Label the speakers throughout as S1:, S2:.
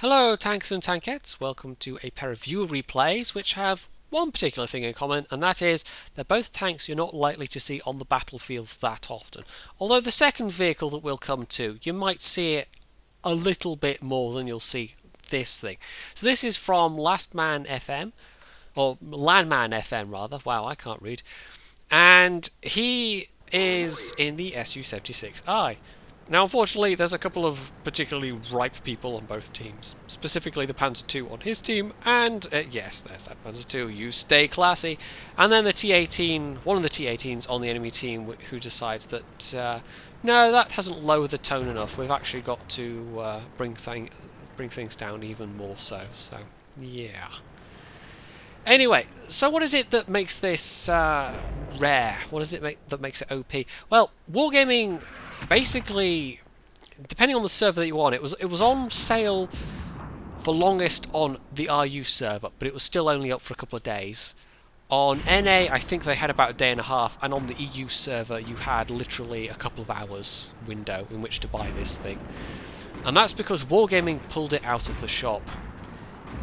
S1: Hello tanks and tankettes, welcome to a pair of viewer replays which have one particular thing in common, and that is they're both tanks you're not likely to see on the battlefield that often. Although the second vehicle that we'll come to, you might see it a little bit more than you'll see this thing. So this is from LanManFM, or LanManFM rather, wow I can't read, and he is in the SU-76I. Now, unfortunately, there's a couple of particularly ripe people on both teams. Specifically, the Panzer II on his team, and yes, there's that Panzer II. You stay classy. And then the T-18, one of the T-18s on the enemy team, who decides that no, that hasn't lowered the tone enough. We've actually got to bring things down even more so. So, yeah. Anyway, so what is it that makes this rare? What is it that makes it OP? Well, wargaming basically, depending on the server that you're on, it was on sale for longest on the RU server, but it was still only up for a couple of days. On NA, I think they had about a day and a half, and on the EU server, you had literally a couple of hours window in which to buy this thing. And that's because wargaming pulled it out of the shop.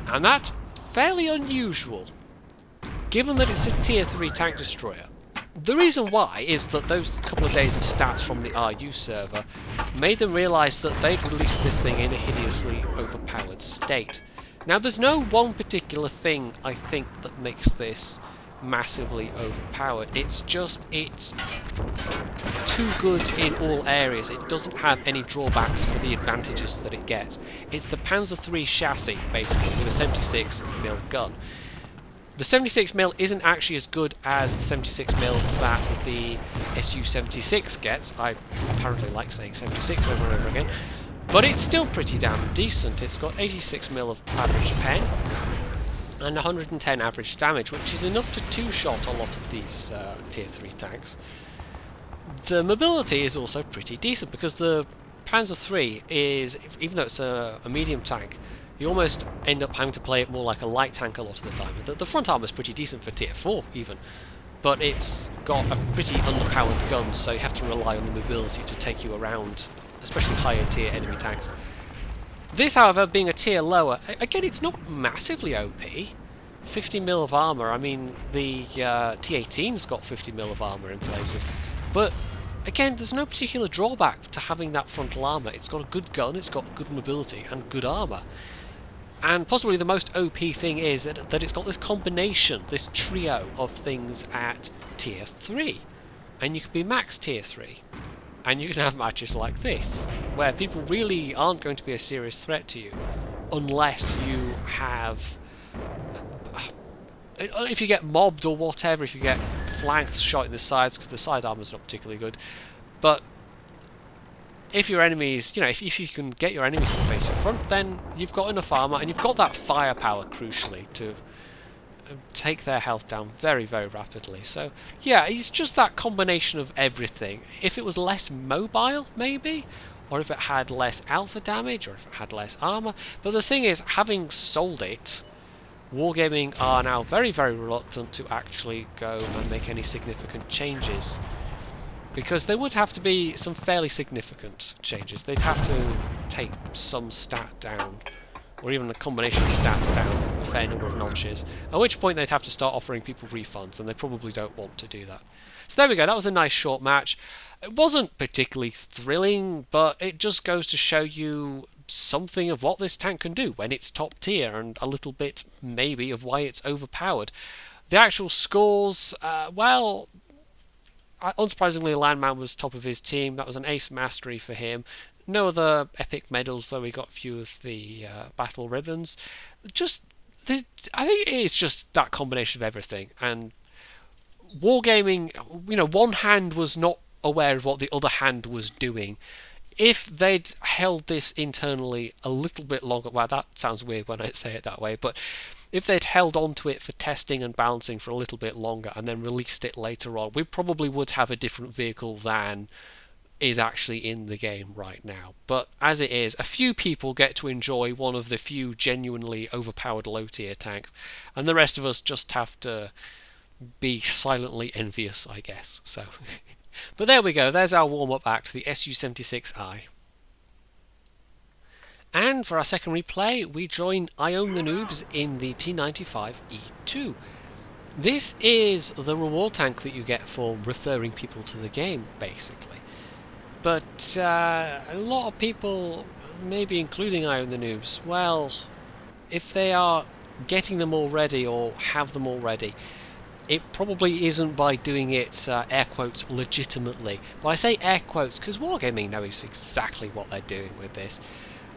S1: And that's fairly unusual, given that it's a tier 3 tank destroyer. The reason why is that those couple of days of stats from the RU server made them realise that they'd released this thing in a hideously overpowered state. Now, there's no one particular thing, I think, that makes this massively overpowered. It's just, it's too good in all areas. It doesn't have any drawbacks for the advantages that it gets. It's the Panzer III chassis, basically, with a 76mm gun. The 76mm isn't actually as good as the 76mm that the SU-76 gets. I apparently like saying 76 over and over again. But it's still pretty damn decent. It's got 86mm of average pen and 110 average damage, which is enough to two-shot a lot of these tier 3 tanks. The mobility is also pretty decent because the Panzer III is, even though it's a medium tank, you almost end up having to play it more like a light tank a lot of the time. The front armor is pretty decent for tier 4 even, but it's got a pretty underpowered gun, so you have to rely on the mobility to take you around, especially higher tier enemy tanks. This, however, being a tier lower, again, it's not massively OP. 50mm of armor, I mean, the T-18's got 50mm of armor in places, but again, there's no particular drawback to having that frontal armor. It's got a good gun, it's got good mobility, and good armor. And possibly the most OP thing is that it's got this combination, this trio of things at tier 3. And you can be max tier 3. And you can have matches like this, where people really aren't going to be a serious threat to you, unless you have... if you get mobbed or whatever, if you get flanked, shot in the sides, because the side armor's not particularly good. But if your enemies, you know, if you can get your enemies to face your front, then you've got enough armor, and you've got that firepower, crucially, to take their health down very, very rapidly. So, yeah, it's just that combination of everything. If it was less mobile, maybe, or if it had less alpha damage, or if it had less armor. But the thing is, having sold it, Wargaming are now very, very reluctant to actually go and make any significant changes. Because there would have to be some fairly significant changes. They'd have to take some stat down, or even a combination of stats down a fair number of notches, at which point they'd have to start offering people refunds, and they probably don't want to do that. So there we go, that was a nice short match. It wasn't particularly thrilling, but it just goes to show you something of what this tank can do when it's top tier, and a little bit, maybe, of why it's overpowered. The actual scores, well... unsurprisingly, Landman was top of his team. That was an ace mastery for him. No other epic medals, though we got a few of the battle ribbons. I think it is just that combination of everything. And wargaming, you know, one hand was not aware of what the other hand was doing. If they'd held this internally a little bit longer, well, that sounds weird when I say it that way, but if they'd held on to it for testing and balancing for a little bit longer and then released it later on, we probably would have a different vehicle than is actually in the game right now. But as it is, a few people get to enjoy one of the few genuinely overpowered low tier tanks, and the rest of us just have to be silently envious, I guess. So, but there we go, there's our warm-up act, the SU-76I. And for our second replay, we join iownthenoobs in the T95E2. This is the reward tank that you get for referring people to the game, basically. But a lot of people, maybe including iownthenoobs, well, if they are getting them already or have them already, it probably isn't by doing it, air quotes, legitimately. But I say air quotes because Wargaming knows exactly what they're doing with this.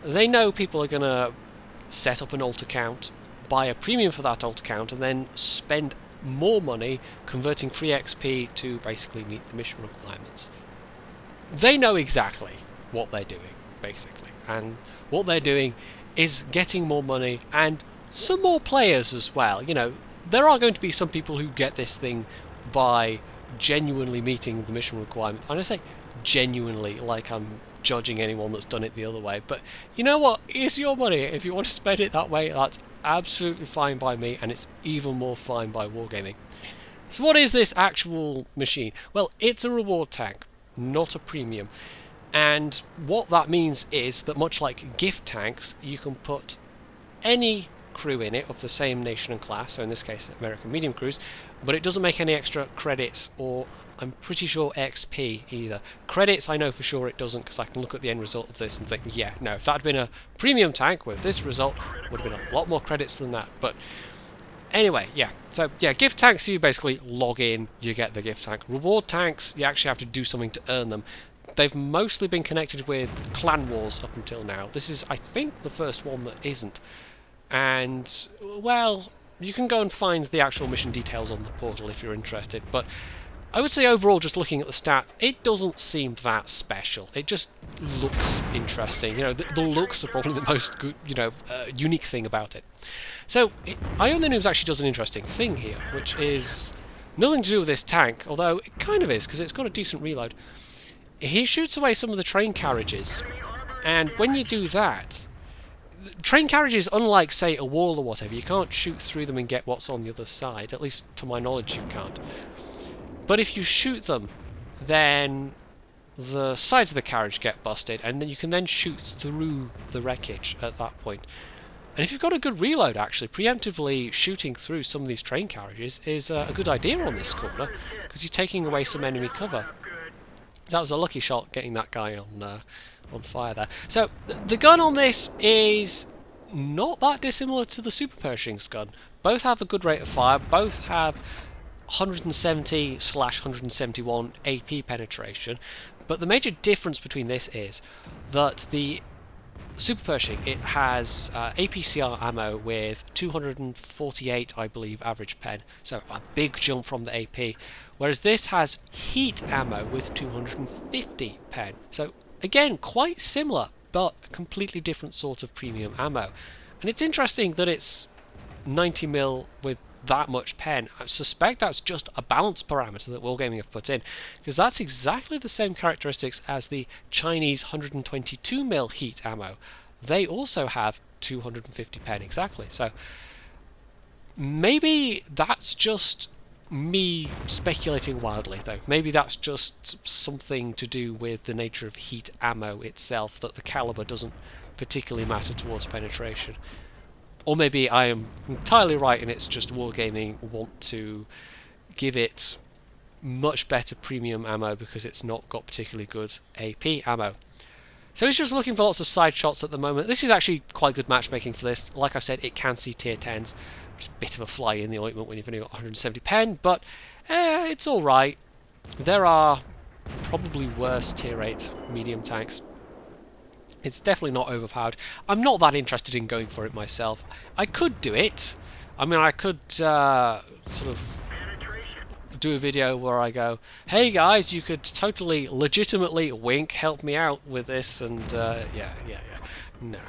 S1: They know people are going to set up an alt account, buy a premium for that alt account, and then spend more money converting free XP to basically meet the mission requirements. They know exactly what they're doing, basically. And what they're doing is getting more money and some more players as well. You know, there are going to be some people who get this thing by genuinely meeting the mission requirement. And I say genuinely like I'm judging anyone that's done it the other way, but you know what, it's your money. If you want to spend it that way, that's absolutely fine by me, and it's even more fine by Wargaming. So what is this actual machine? Well, it's a reward tank, not a premium, and what that means is that much like gift tanks, you can put any crew in it of the same nation and class, so in this case American medium crews, but it doesn't make any extra credits or I'm pretty sure XP either. Credits I know for sure it doesn't, because I can look at the end result of this and think, yeah, no, if that had been a premium tank with this result, would have been a lot more credits than that. But anyway, yeah, so yeah, gift tanks, you basically log in, you get the gift tank. Reward tanks, you actually have to do something to earn them. They've mostly been connected with clan wars up until now. This is, I think, the first one that isn't. And, well, you can go and find the actual mission details on the portal if you're interested, but I would say overall, just looking at the stats, it doesn't seem that special. It just looks interesting. You know, the looks are probably the most good, unique thing about it. So, iownthenoobs actually does an interesting thing here, which is nothing to do with this tank, although it kind of is, because it's got a decent reload. He shoots away some of the train carriages, and when you do that, train carriages, unlike, say, a wall or whatever, you can't shoot through them and get what's on the other side. At least, to my knowledge, you can't. But if you shoot them, then the sides of the carriage get busted, and then you can then shoot through the wreckage at that point. And if you've got a good reload, actually, preemptively shooting through some of these train carriages is a good idea on this corner, because you're taking away some enemy cover. That was a lucky shot, getting that guy on fire there. So the gun on this is not that dissimilar to the Super Pershing's gun. Both have a good rate of fire. Both have 170/171 AP penetration, but the major difference between this is that the Super Pershing, it has APCR ammo with 248, I believe, average pen, so a big jump from the AP, whereas this has heat ammo with 250 pen, so again quite similar, but a completely different sort of premium ammo. And it's interesting that it's 90mm with that much pen. I suspect that's just a balance parameter that Wargaming have put in, because that's exactly the same characteristics as the Chinese 122mm heat ammo. They also have 250 pen exactly. So maybe that's just me speculating wildly, though. Maybe that's just something to do with the nature of heat ammo itself, that the caliber doesn't particularly matter towards penetration. Or maybe I am entirely right and it's just Wargaming want to give it much better premium ammo because it's not got particularly good AP ammo. So he's just looking for lots of side shots at the moment. This is actually quite good matchmaking for this. Like I said, it can see tier 10s. It's a bit of a fly in the ointment when you've only got 170 pen, but it's alright. There are probably worse tier 8 medium tanks. It's definitely not overpowered. I'm not that interested in going for it myself. I could do it. I mean, I could sort of do a video where I go, hey guys, you could totally legitimately wink, help me out with this, and yeah. No.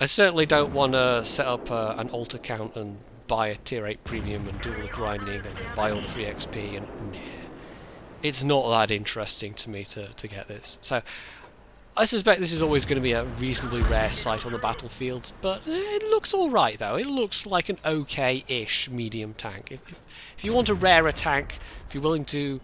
S1: I certainly don't want to set up an alt account and buy a tier 8 premium and do all the grinding and buy all the free XP, and nah. It's not that interesting to me to get this. So I suspect this is always going to be a reasonably rare sight on the battlefield, but it looks alright though. It looks like an okay-ish medium tank. If you want a rarer tank, if you're willing to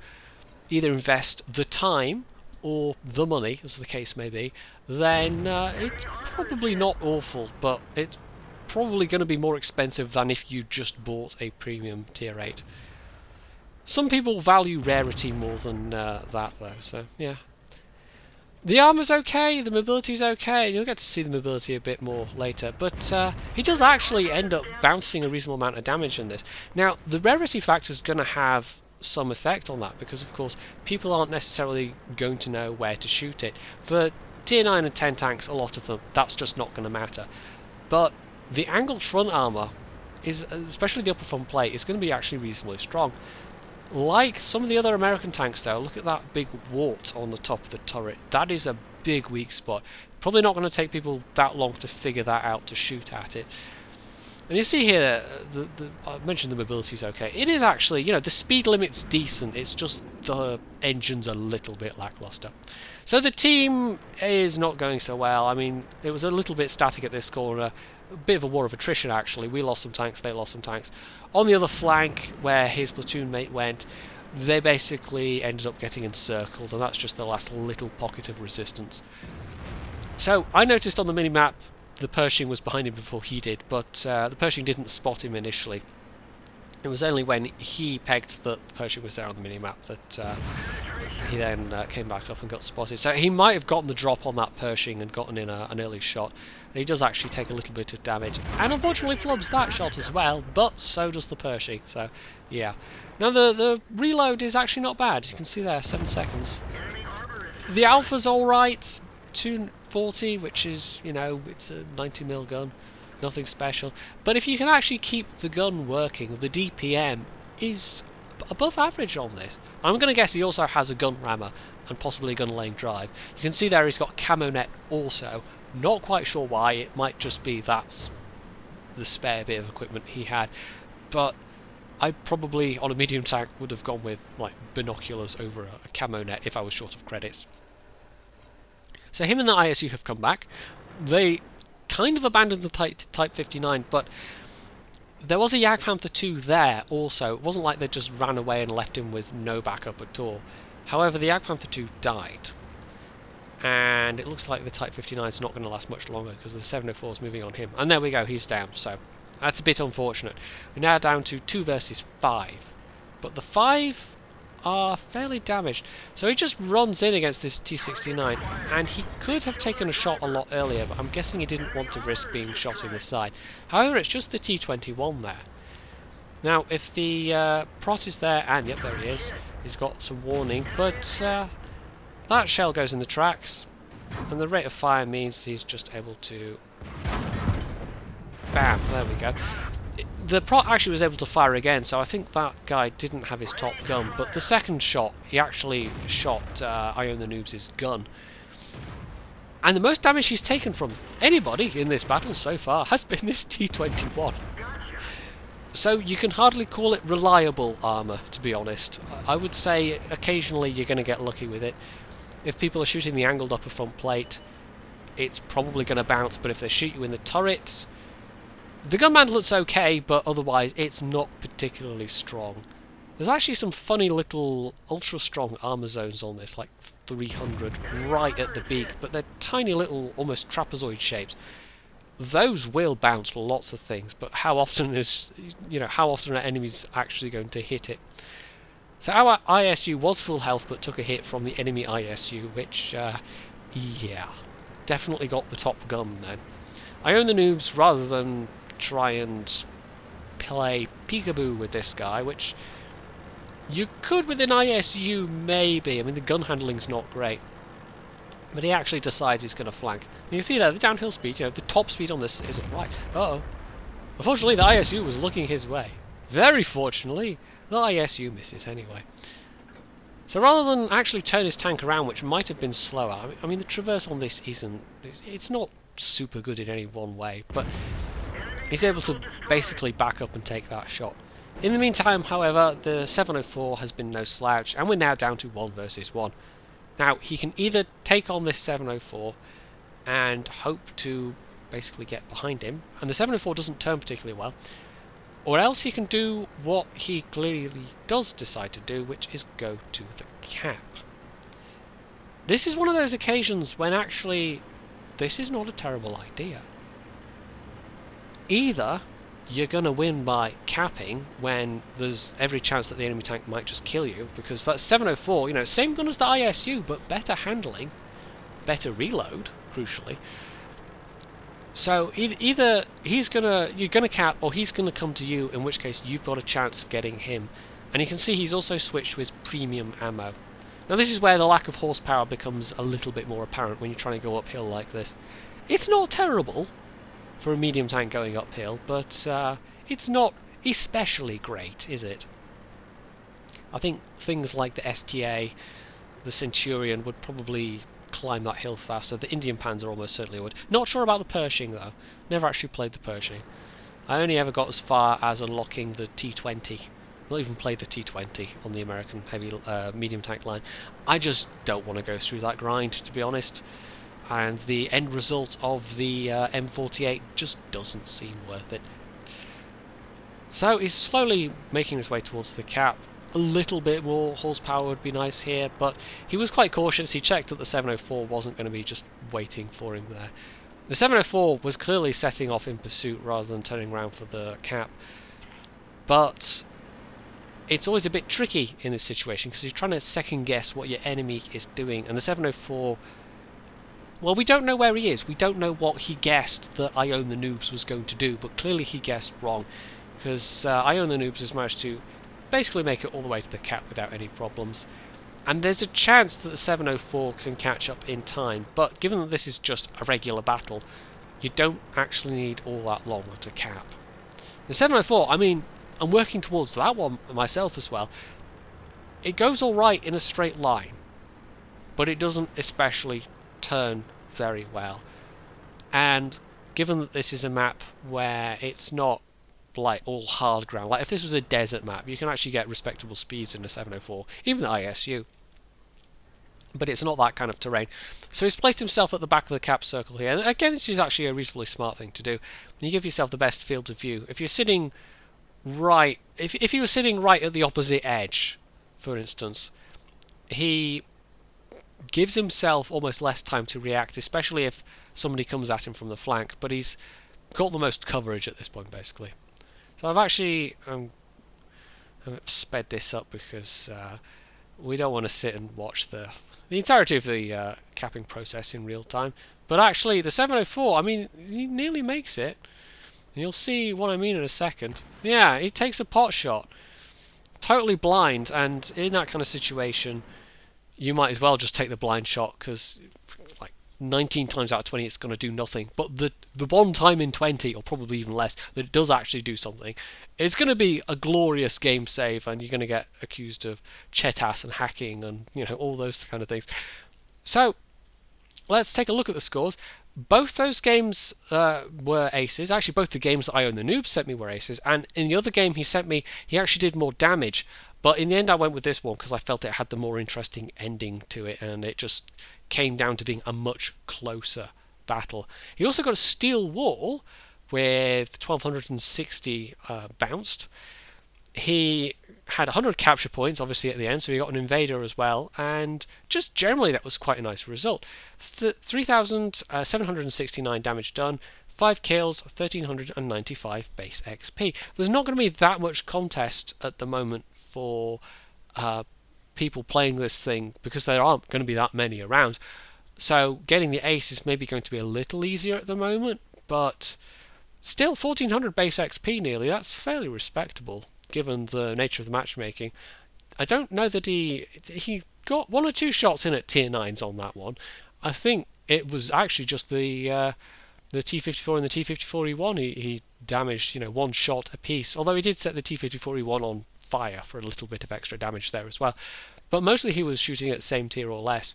S1: either invest the time or the money, as the case may be, then it's probably not awful, but it's probably going to be more expensive than if you just bought a premium tier 8. Some people value rarity more than that, though, so yeah. The armor's okay, the mobility's okay, you'll get to see the mobility a bit more later, but he does actually end up bouncing a reasonable amount of damage in this. Now, the rarity factor is going to have some effect on that, because of course people aren't necessarily going to know where to shoot it. For tier 9 and 10 tanks, a lot of them, that's just not going to matter. But the angled front armor, is, especially the upper front plate, is going to be actually reasonably strong. Like some of the other American tanks though, look at that big wart on the top of the turret. That is a big weak spot. Probably not going to take people that long to figure that out to shoot at it. And you see here, I mentioned the mobility is okay. It is actually, you know, the speed limit's decent. It's just the engine's a little bit lackluster. So the team is not going so well. I mean, it was a little bit static at this corner. A bit of a war of attrition, actually. We lost some tanks, they lost some tanks. On the other flank, where his platoon mate went, they basically ended up getting encircled, and that's just the last little pocket of resistance. So, I noticed on the minimap the Pershing was behind him before he did, but the Pershing didn't spot him initially. It was only when he pegged that the Pershing was there on the minimap that he then came back up and got spotted. So he might have gotten the drop on that Pershing and gotten in an early shot. And he does actually take a little bit of damage. And unfortunately flubs that shot as well, but so does the Pershing. So, yeah. Now the reload is actually not bad. You can see there, 7 seconds. The Alpha's alright. 240, which is, you know, it's a 90mm gun. Nothing special. But if you can actually keep the gun working, the DPM is above average on this. I'm going to guess he also has a gun rammer and possibly a gun lane drive. You can see there he's got camo net also. Not quite sure why. It might just be that's the spare bit of equipment he had. But I probably, on a medium tank, would have gone with like binoculars over a camo net if I was short of credits. So him and the ISU have come back. They kind of abandoned the Type 59, but there was a Jagdpanther 2 there also. It wasn't like they just ran away and left him with no backup at all. However, the Jagdpanther 2 died. And it looks like the Type 59 is not going to last much longer because the 704 is moving on him. And there we go, he's down. So that's a bit unfortunate. We're now down to 2 versus 5. But the 5 are fairly damaged. So he just runs in against this T69, and he could have taken a shot a lot earlier, but I'm guessing he didn't want to risk being shot in the side. However, it's just the T21 there. Now, if the prot is there, and yep, there he is, he's got some warning, but that shell goes in the tracks, and the rate of fire means he's just able to... Bam, there we go. The prot actually was able to fire again, so I think that guy didn't have his top gun, but the second shot, he actually shot iownthenoobs' gun. And the most damage he's taken from anybody in this battle so far has been this T21. So you can hardly call it reliable armour, to be honest. I would say occasionally you're going to get lucky with it. If people are shooting the angled upper front plate, it's probably going to bounce, but if they shoot you in the turrets, the gunman looks okay, but otherwise it's not particularly strong. There's actually some funny little ultra-strong armor zones on this, like 300 right at the beak, but they're tiny little, almost trapezoid shapes. Those will bounce lots of things, but how often are enemies actually going to hit it? So our ISU was full health, but took a hit from the enemy ISU, which, yeah, definitely got the top gun then. iownthenoobs, rather than try and play peekaboo with this guy, which you could with an ISU maybe. I mean, the gun handling's not great, but he actually decides he's going to flank. And you see there, the downhill speed, you know, the top speed on this isn't right. Uh-oh. Unfortunately, the ISU was looking his way. Very fortunately, the ISU misses anyway. So rather than actually turn his tank around, which might have been slower, I mean, the traverse on this it's not super good in any one way, but he's able to basically back up and take that shot. In the meantime, however, the 704 has been no slouch, and we're now down to 1 versus 1. Now, he can either take on this 704 and hope to basically get behind him, and the 704 doesn't turn particularly well, or else he can do what he clearly does decide to do, which is go to the cap. this is one of those occasions when actually this is not a terrible idea. Either you're going to win by capping when there's every chance that the enemy tank might just kill you, because that 704, you know, same gun as the ISU, but better handling, better reload, crucially. So either you're gonna cap, or he's gonna come to you, in which case you've got a chance of getting him. And you can see he's also switched to his premium ammo. Now this is where the lack of horsepower becomes a little bit more apparent when you're trying to go uphill like this. It's not terrible for a medium tank going uphill, but it's not especially great, is it? I think things like the STA, the Centurion would probably climb that hill faster. The Indian Panzer almost certainly would. Not sure about the Pershing though. Never actually played the Pershing. I only ever got as far as unlocking the T20. Not even played the T20 on the American heavy medium tank line. I just don't want to go through that grind, to be honest. And the end result of the M48 just doesn't seem worth it. So he's slowly making his way towards the cap. A little bit more horsepower would be nice here, but he was quite cautious. He checked that the 704 wasn't going to be just waiting for him there. The 704 was clearly setting off in pursuit rather than turning around for the cap. But it's always a bit tricky in this situation because you're trying to second guess what your enemy is doing, and the 704... well, we don't know where he is. We don't know what he guessed that I Own the Noobs was going to do, but clearly he guessed wrong, because I Own the Noobs has managed to basically make it all the way to the cap without any problems. And there's a chance that the 704 can catch up in time, but given that this is just a regular battle, you don't actually need all that long to cap. The 704, I mean, I'm working towards that one myself as well. It goes alright in a straight line, but it doesn't especially turn very well. And given that this is a map where it's not like all hard ground, like if this was a desert map, you can actually get respectable speeds in a 704, even the ISU. But it's not that kind of terrain. So he's placed himself at the back of the cap circle here. And again, this is actually a reasonably smart thing to do. You give yourself the best field of view. If you're sitting right, if he was sitting right at the opposite edge, for instance, he gives himself almost less time to react, especially if somebody comes at him from the flank. But he's got the most coverage at this point, basically. So I've actually I've sped this up because we don't want to sit and watch the entirety of the capping process in real time. But actually, the 704, I mean, he nearly makes it. And you'll see what I mean in a second. Yeah, he takes a pot shot. Totally blind, and in that kind of situation, you might as well just take the blind shot, because like 19 times out of 20 it's going to do nothing. But the one time in 20, or probably even less, that it does actually do something, it's going to be a glorious game save, and you're going to get accused of chetas and hacking and, you know, all those kind of things. So let's take a look at the scores. Both those games were aces. Actually, both the games that I Own the Noobs sent me were aces, and in the other game he sent me, he actually did more damage. But in the end I went with this one because I felt it had the more interesting ending to it, and it just came down to being a much closer battle. He also got a steel wall with 1260 bounced. He had 100 capture points, obviously, at the end, so he got an invader as well, and just generally that was quite a nice result. 3,769 damage done, 5 kills, 1,395 base XP. There's not going to be that much contest at the moment for people playing this thing, because there aren't going to be that many around. So getting the ace is maybe going to be a little easier at the moment, but still 1,400 base XP nearly, that's fairly respectable given the nature of the matchmaking. I don't know that he got 1 or 2 shots in at tier 9s on that one. I think it was actually just the T54 and the T54E1 he damaged, you know, 1 shot apiece, although he did set the T54E1 on fire for a little bit of extra damage there as well. But mostly he was shooting at same tier or less.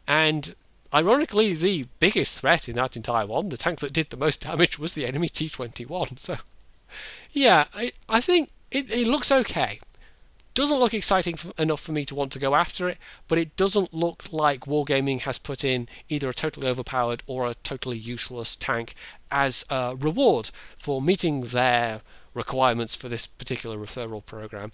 S1: And ironically, the biggest threat in that entire one, the tank that did the most damage, was the enemy T21. So yeah, I think it looks okay. Doesn't look exciting enough for me to want to go after it, but it doesn't look like Wargaming has put in either a totally overpowered or a totally useless tank as a reward for meeting their requirements for this particular referral program.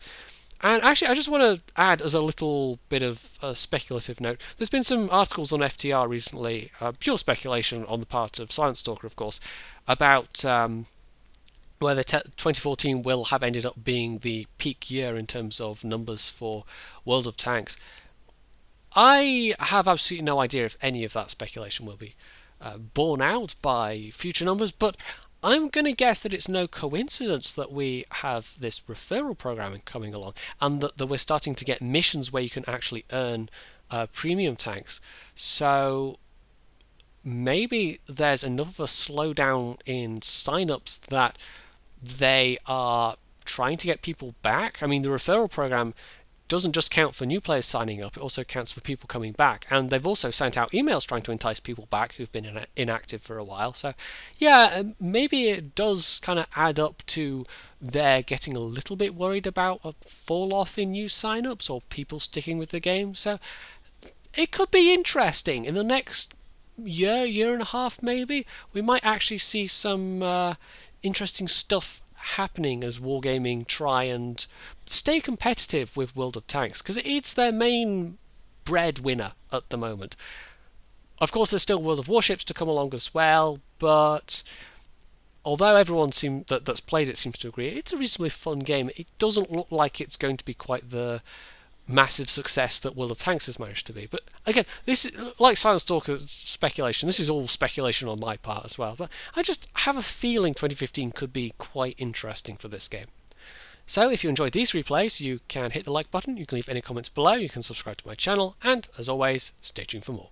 S1: And actually, I just want to add as a little bit of a speculative note, there's been some articles on FTR recently, pure speculation on the part of Silent Stalker, of course, about whether 2014 will have ended up being the peak year in terms of numbers for World of Tanks. I have absolutely no idea if any of that speculation will be borne out by future numbers, but I'm going to guess that it's no coincidence that we have this referral programming coming along, and that we're starting to get missions where you can actually earn premium tanks. So maybe there's enough of a slowdown in sign-ups that they are trying to get people back. I mean, the referral program doesn't just count for new players signing up, it also counts for people coming back. And they've also sent out emails trying to entice people back who've been inactive for a while. So, yeah, maybe it does kind of add up to they're getting a little bit worried about a fall off in new signups or people sticking with the game. So, it could be interesting. In the next year and a half, maybe, we might actually see some interesting stuff happening as Wargaming try and stay competitive with World of Tanks, because it's their main breadwinner at the moment. Of course, there's still World of Warships to come along as well, but although everyone that's played it seems to agree it's a reasonably fun game, it doesn't look like it's going to be quite the massive success that World of Tanks has managed to be. But again, this is like Silent Stalker's speculation. This is all speculation on my part as well. But I just have a feeling 2015 could be quite interesting for this game. So if you enjoyed these replays, you can hit the like button, you can leave any comments below, you can subscribe to my channel, and as always, stay tuned for more.